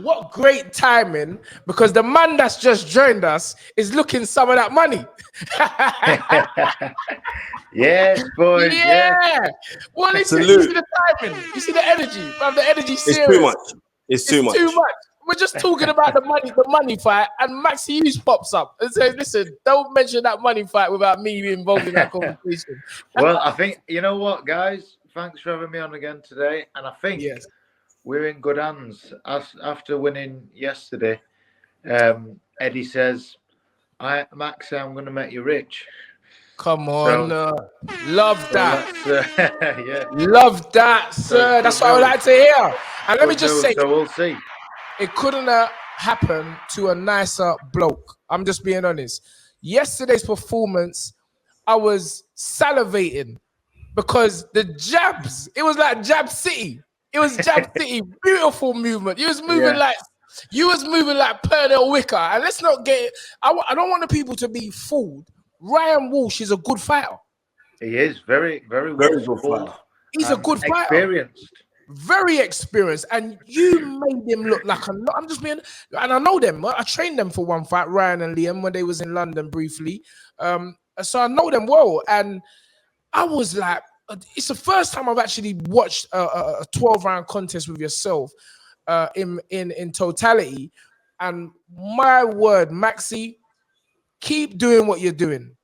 What great timing, because the man that's just joined us is looking some of that money. Yes, boys. Yeah. Yes. Well, listen, you see the timing, you see the energy, man. The energy It's serious. too much. It's too much. We're just talking about the money fight, and Maxi Hughes pops up and says, "Listen, don't mention that money fight without me being involved in that conversation." Well, I think, you know what, guys? Thanks for having me on again today. And I think Yes. we're in good hands. After winning yesterday, Eddie says, Maxi, I'm going to make you rich. Come on, love that. Yeah. Love that, sir. That's what I would like to hear. And let me just say, so we'll see. It couldn't have happened to a nicer bloke. I'm just being honest. Yesterday's performance, I was salivating because the jabs, it was like Jab City. It was Jab City. Beautiful movement. You was moving like Pernell Wicker. And let's not get, I don't want the people to be fooled. Ryan Walsh is a good fighter. He is very, very Very good fighter. He's a good fighter. Experienced. Very experienced, and you made him look like I'm just being, and I know them. I trained them for one fight, Ryan and Liam, when they was in London briefly. So I know them well, and I was like, it's the first time I've actually watched a 12-round contest with yourself in totality. And my word, Maxi, keep doing what you're doing.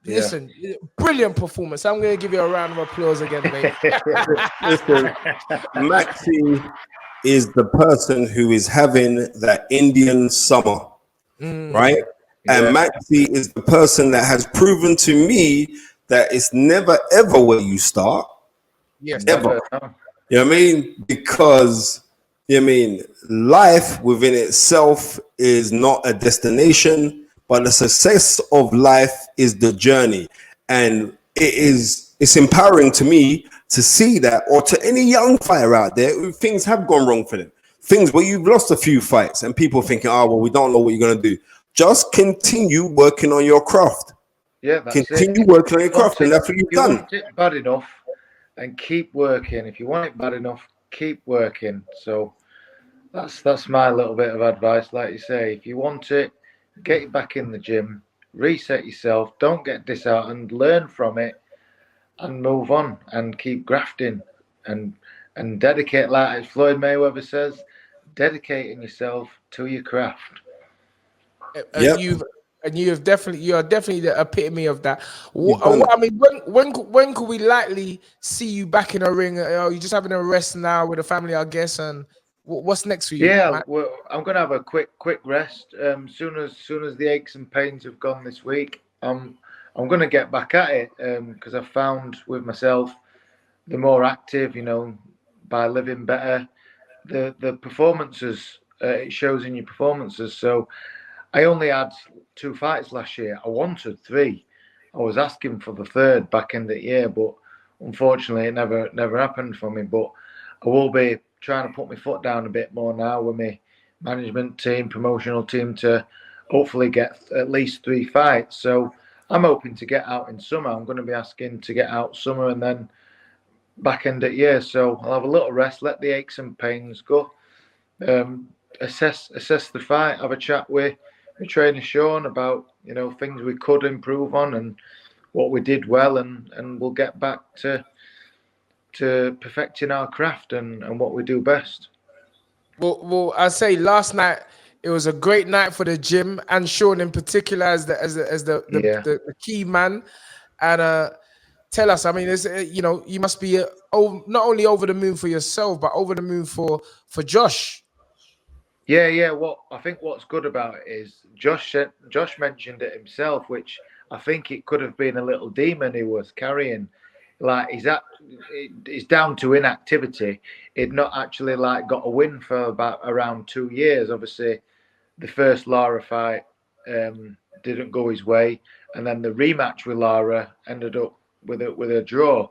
Listen, brilliant performance. I'm going to give you a round of applause again, mate. Listen, Maxi is the person who is having that Indian summer, right? And Maxi is the person that has proven to me that it's never, ever where you start. Yes, ever. You know what I mean? Because, you know what I mean, life within itself is not a destination, but the success of life is the journey. And it's empowering to me to see that, or to any young fighter out there who things have gone wrong for them. Things where you've lost a few fights and people thinking, oh, well, we don't know what you're going to do. Just continue working on your craft. Yeah, that's continue it. working on your craft, and that's what you've done. Want it bad enough, and keep working. If you want it bad enough, keep working. So that's my little bit of advice. Like you say, if you want it, get back in the gym, reset yourself, don't get disheartened, learn from it, and move on, and keep grafting, and dedicate, like as Floyd Mayweather says, dedicating yourself to your craft. You are definitely the epitome of that. I mean, when could we likely see you back in a ring? You're just having a rest now with the family, I guess, and what's next for you? Yeah, well, I'm gonna have a quick rest. Soon as the aches and pains have gone this week, I'm gonna get back at it. Because I've found with myself, the more active, by living better, the performances, it shows in your performances. So I only had 2 fights last year. I wanted 3. I was asking for the 3rd back in the year, but unfortunately it never happened for me. But I will be trying to put my foot down a bit more now with my management team, promotional team, to hopefully get at least 3 fights. So I'm hoping to get out in summer. I'm going to be asking to get out summer and then back end of year. So I'll have a little rest, let the aches and pains go, assess the fight, have a chat with my trainer Sean about things we could improve on and what we did well, and we'll get back to perfecting our craft and what we do best. Well, I say last night it was a great night for the gym, and Sean in particular as the key man. And tell us, I mean, you must be not only over the moon for yourself, but over the moon for Josh. Yeah. I think what's good about it is Josh mentioned it himself, which I think it could have been a little demon he was carrying. Like it's down to inactivity. He'd not actually got a win for about around 2 years. Obviously, the first Lara fight didn't go his way, and then the rematch with Lara ended up with a draw.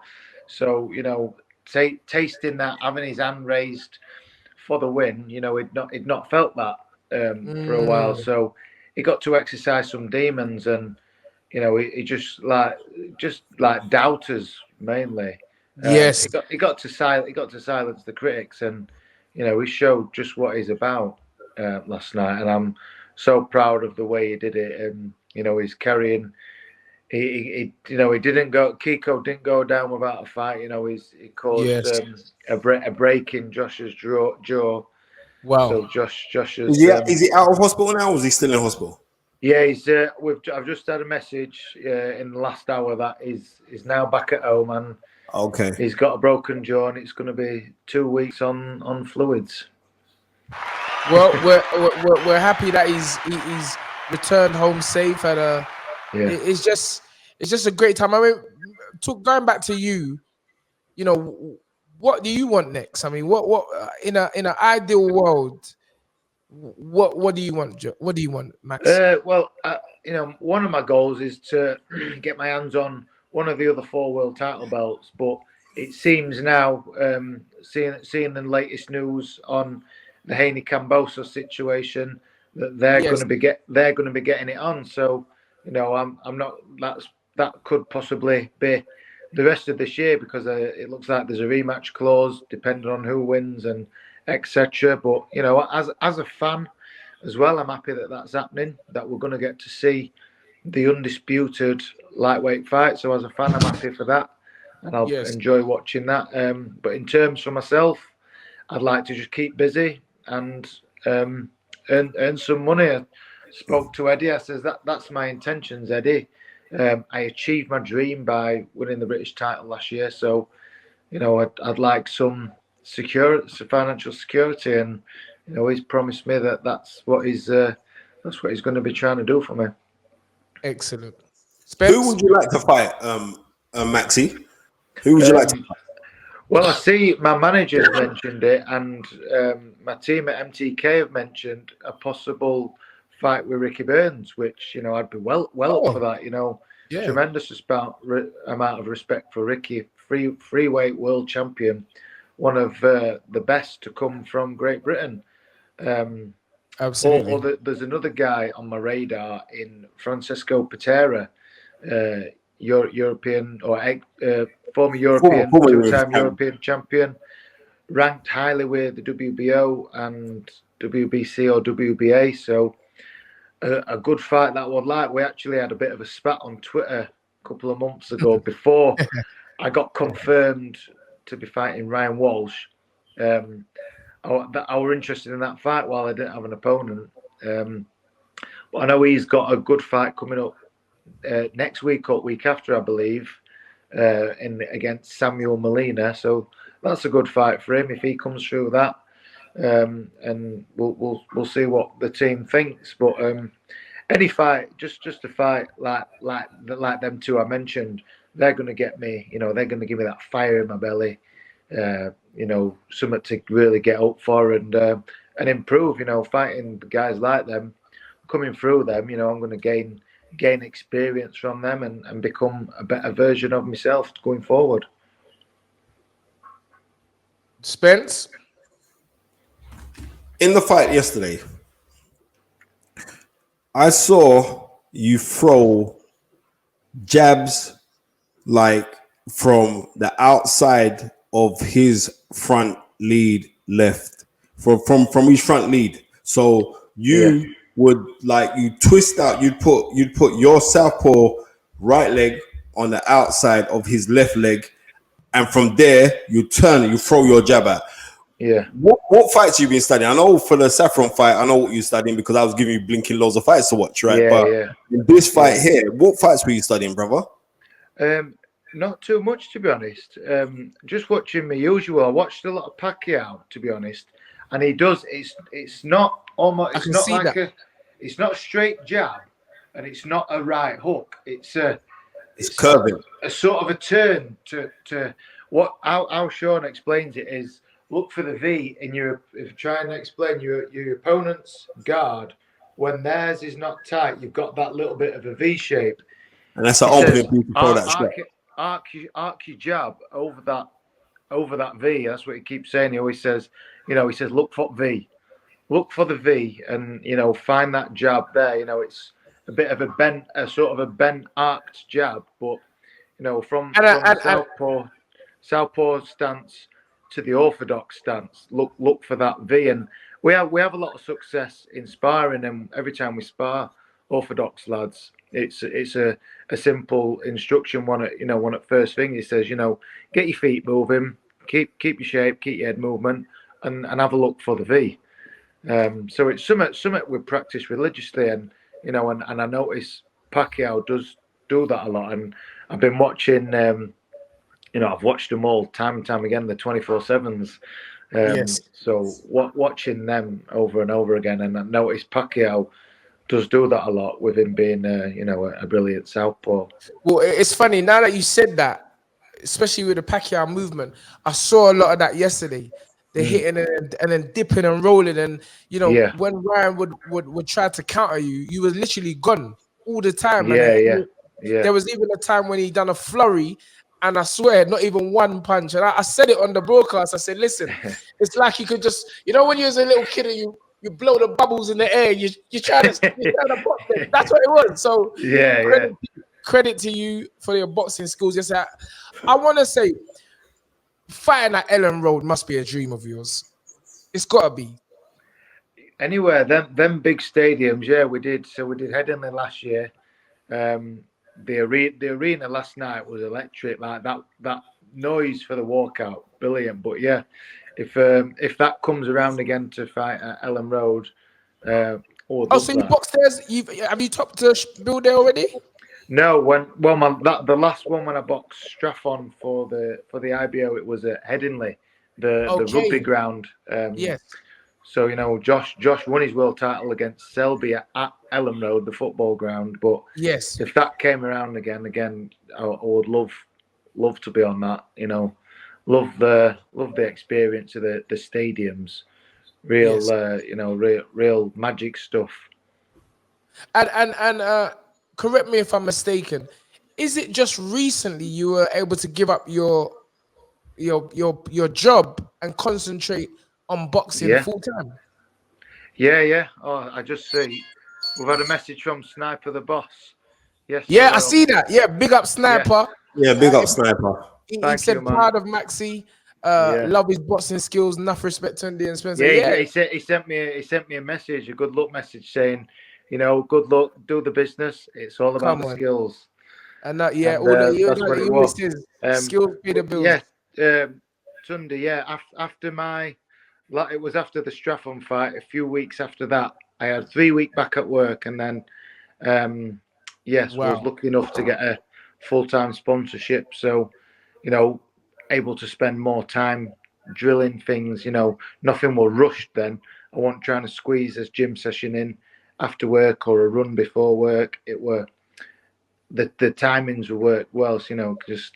So tasting that, having his hand raised for the win, he'd not felt that for a while. So he got to exercise some demons, and he just like doubters mainly. Yes, he got to silence the critics, and he showed just what he's about last night, and I'm so proud of the way he did it. And he's carrying. He didn't go. Kiko didn't go down without a fight. He caused a break in Josh's jaw. Wow. So Josh is he out of hospital now, or is he still in hospital? Yeah, I've just had a message in the last hour that he's now back at home, and okay, he's got a broken jaw, and it's going to be 2 weeks on fluids. Well, we're happy that he's returned home safe. It's just a great time. I mean, going back to you, what do you want next? I mean, what in an ideal world, what do you want? What do you want, Max? Well, one of my goals is to get my hands on one of the other 4 world title belts, but it seems now, seeing the latest news on the Haney Cambosa situation, that they're going to be getting it on. So, I'm not. That could possibly be the rest of this year, because it looks like there's a rematch clause depending on who wins and etc. But as a fan as well, I'm happy that that's happening. That we're going to get to see the undisputed lightweight fight. So as a fan, I'm happy for that, and I'll enjoy watching that. But in terms for myself, I'd like to just keep busy and earn some money. I spoke to Eddie. I says that's my intentions, Eddie. I achieved my dream by winning the British title last year. So, I'd like some financial security, and he's promised me that that's what he's going to be trying to do for me. Excellent. Spence? Who would you like to fight, Maxi? Who would you like to fight? Well, I see my manager's mentioned it, and my team at MTK have mentioned a possible fight with Ricky Burns, which I'd be well up for that. Tremendous amount of respect for Ricky, freeweight world champion, one of the best to come from Great Britain. Absolutely. There's another guy on my radar in Francesco Patera, European or former European, two-time European champion, ranked highly with the WBO and WBC or WBA. So a good fight that would like. We actually had a bit of a spat on Twitter a couple of months ago before I got confirmed to be fighting Ryan Walsh. I were interested in that fight while I didn't have an opponent. But I know he's got a good fight coming up next week or week after, I believe, against Samuel Molina. So that's a good fight for him if he comes through that. And we'll see what the team thinks. But any fight, just a fight like them two I mentioned, they're going to get me. They're going to give me that fire in my belly. Something to really get up for and improve. Fighting guys like them, coming through them. I'm going to gain experience from them and become a better version of myself going forward. Spence? In the fight yesterday, I saw you throw jabs like from the outside of his front lead left, from his front lead. So you would you twist out, you'd put your southpaw right leg on the outside of his left leg, and from there you turn it, you throw your jab out. Yeah. What fights you been studying? I know for the Saffron fight, I know what you're studying because I was giving you blinking loads of fights to watch, right? In this fight here, what fights were you studying, brother? Not too much, to be honest. Just watching my usual. I watched a lot of Pacquiao, to be honest, and he does. It's not almost. It's not like it's not a straight jab, and it's not a right hook. It's curving. A sort of a turn to what how Sean explains it is. Look for the V in if you're trying to explain your opponent's guard. When theirs is not tight, you've got that little bit of a V shape. And that's an opening to throw that shot. Arc your jab over that V. That's what he keeps saying. He always says, look for V. Look for the V and, find that jab there. It's a bit of a sort of a bent arced jab. But, from the southpaw stance, to the orthodox stance. Look for that V, and we have a lot of success in sparring them. Every time we spar orthodox lads, it's a simple instruction. One at first thing, he says, get your feet moving, keep your shape, keep your head movement, and have a look for the V. So it's something we practice religiously, and and I notice Pacquiao does do that a lot, and I've been watching. I've watched them all time and time again, the 24/7s. Yes. So watching them over and over again, and I noticed Pacquiao does do that a lot with him being, a brilliant southpaw. Well, it's funny now that you said that, especially with the Pacquiao movement. I saw a lot of that yesterday. They're hitting and then dipping and rolling, and when Ryan would try to counter you, you was literally gone all the time. Yeah. There was even a time when he done a flurry. And I swear, not even one punch. And I said it on the broadcast. I said, listen, it's like you could just, when you was a little kid and you blow the bubbles in the air, you try to box them. That's what it was. So credit to you for your boxing skills. Yes, I want to say, fighting at Ellen Road must be a dream of yours. It's got to be. Anywhere, them big stadiums, yeah, we did. So we did Headingley last year. The arena last night was electric. Like that noise for the walkout, brilliant. But yeah, if that comes around again to fight at Ellen Road, so you boxed there? Have you topped the bill there already? No, the last one when I boxed Straffon for the IBO, it was at Headingley, the rugby ground. Yes. So Josh won his world title against Selby at Ellen Road, the football ground. But yes, if that came around again, I would love to be on that. Love the experience of the stadiums, real magic stuff. And correct me if I'm mistaken. Is it just recently you were able to give up your job and concentrate on boxing full time? Yeah. Oh, I just see we've had a message from Sniper the boss. Yes. Yeah, I see that. Yeah, big up Sniper. Yeah, big up Sniper. He said proud of Maxi. Love his boxing skills. Enough respect to Andy and Spencer. Yeah, he sent me a message, a good luck message saying, good luck, do the business. It's all about the skills. And that's what it was. Skills pay the bills. Yeah, Sunday. Yeah, it was after the Straffon fight. A few weeks after that, I had 3 weeks back at work, and then I was lucky enough to get a full-time sponsorship. So, able to spend more time drilling things. Nothing was rushed then. I wasn't trying to squeeze a gym session in after work or a run before work. It were the timings will work well. So, just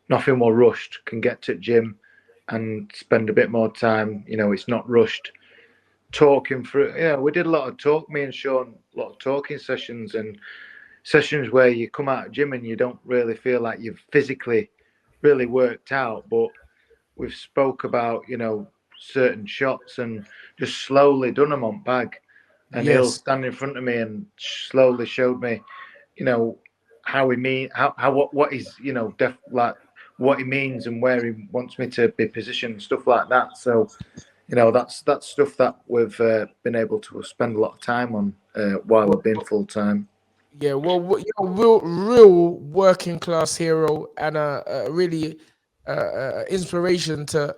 nothing more rushed. Can get to gym and spend a bit more time. It's not rushed. Talking through. We did a lot of talk. Me and Sean, a lot of talking sessions and sessions where you come out of gym and you don't really feel like you've physically really worked out, but we've spoke about certain shots and just slowly done them on bag, and he'll stand in front of me and slowly showed me how he mean what is what he means and where he wants me to be positioned, stuff like that. So that's stuff that we've been able to spend a lot of time on while we've been full time. Yeah, well, real working class hero, and really inspiration to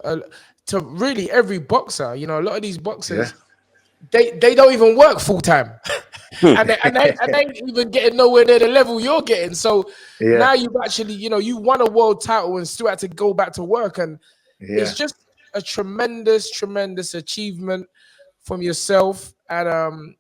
really every boxer. A lot of these boxers, they don't even work full time, and they ain't even getting nowhere near the level you're getting. So now you've actually, you won a world title and still had to go back to work, and it's just a tremendous achievement from yourself, and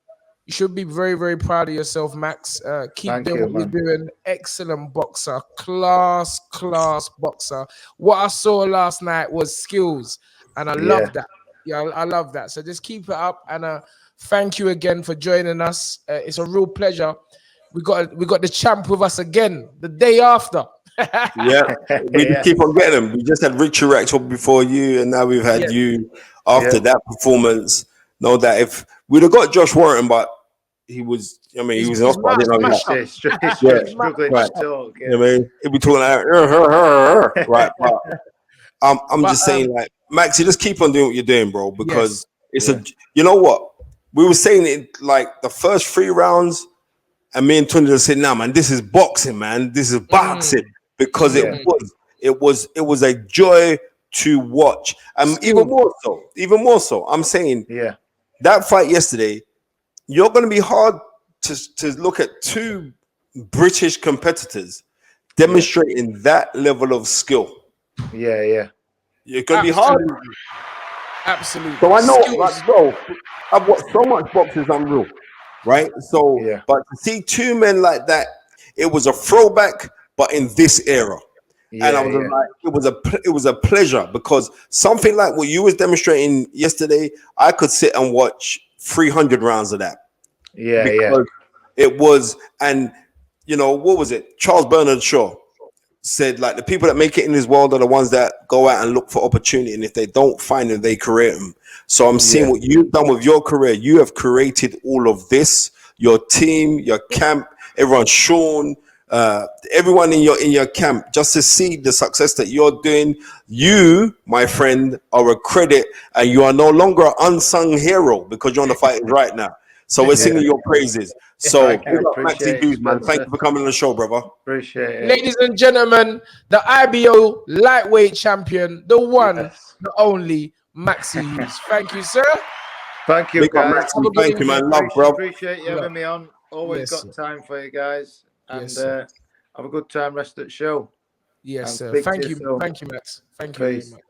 you should be very, very proud of yourself, Max. Keep doing what you're doing. Excellent boxer, class boxer. What I saw last night was skills, and I love that. Yeah, I love that. So just keep it up, and thank you again for joining us. It's a real pleasure. We got the champ with us again the day after. We just keep on getting them. We just had Richie Rex before you, and now we've had you after that performance. Know that if we'd have got Josh Warrington, but he was in hospital. I didn't know that. Struggling to talk. He'd be talking like, right. But I'm just saying, like, Max, you just keep on doing what you're doing, bro, because it's Yeah. you know what? We were saying it like the first 3 rounds, and me and Tunde just said, nah, man, this is boxing, man. This is boxing. Because it was a joy to watch. And even more so, I'm saying that fight yesterday, you're gonna be hard to look at two British competitors demonstrating that level of skill. Yeah. You're gonna be hard. Absolutely. So I know, like, bro, I've watched so much boxing, it's unreal, right? So, but to see two men like that, it was a throwback, but in this era. And I was like, it was a pleasure, because something like what you was demonstrating yesterday, I could sit and watch 300 rounds of that. Because it was, and you know, what was it? Charles Bernard Shaw said, like, the people that make it in this world are the ones that go out and look for opportunity, and if they don't find them, they create them. So I'm seeing what you've done with your career. You have created all of this, your team, your camp, everyone, Sean, everyone in your camp, just to see the success that you're doing. You, my friend, are a credit, and you are no longer an unsung hero because you're on the fighting right now. So we're singing your praises. So, Maxi Hughes, man, thank you for coming on the show, brother. Appreciate it. Ladies and gentlemen, the IBO lightweight champion, the one, the only, Maxi Hughes. Thank you, sir. Thank you, guys. Thank you, man. Love, bro. Appreciate you having me on. Always got time for you guys. And have a good time rest of the show. Yes, sir. Thank you. Thank you, Max. Thank you very much.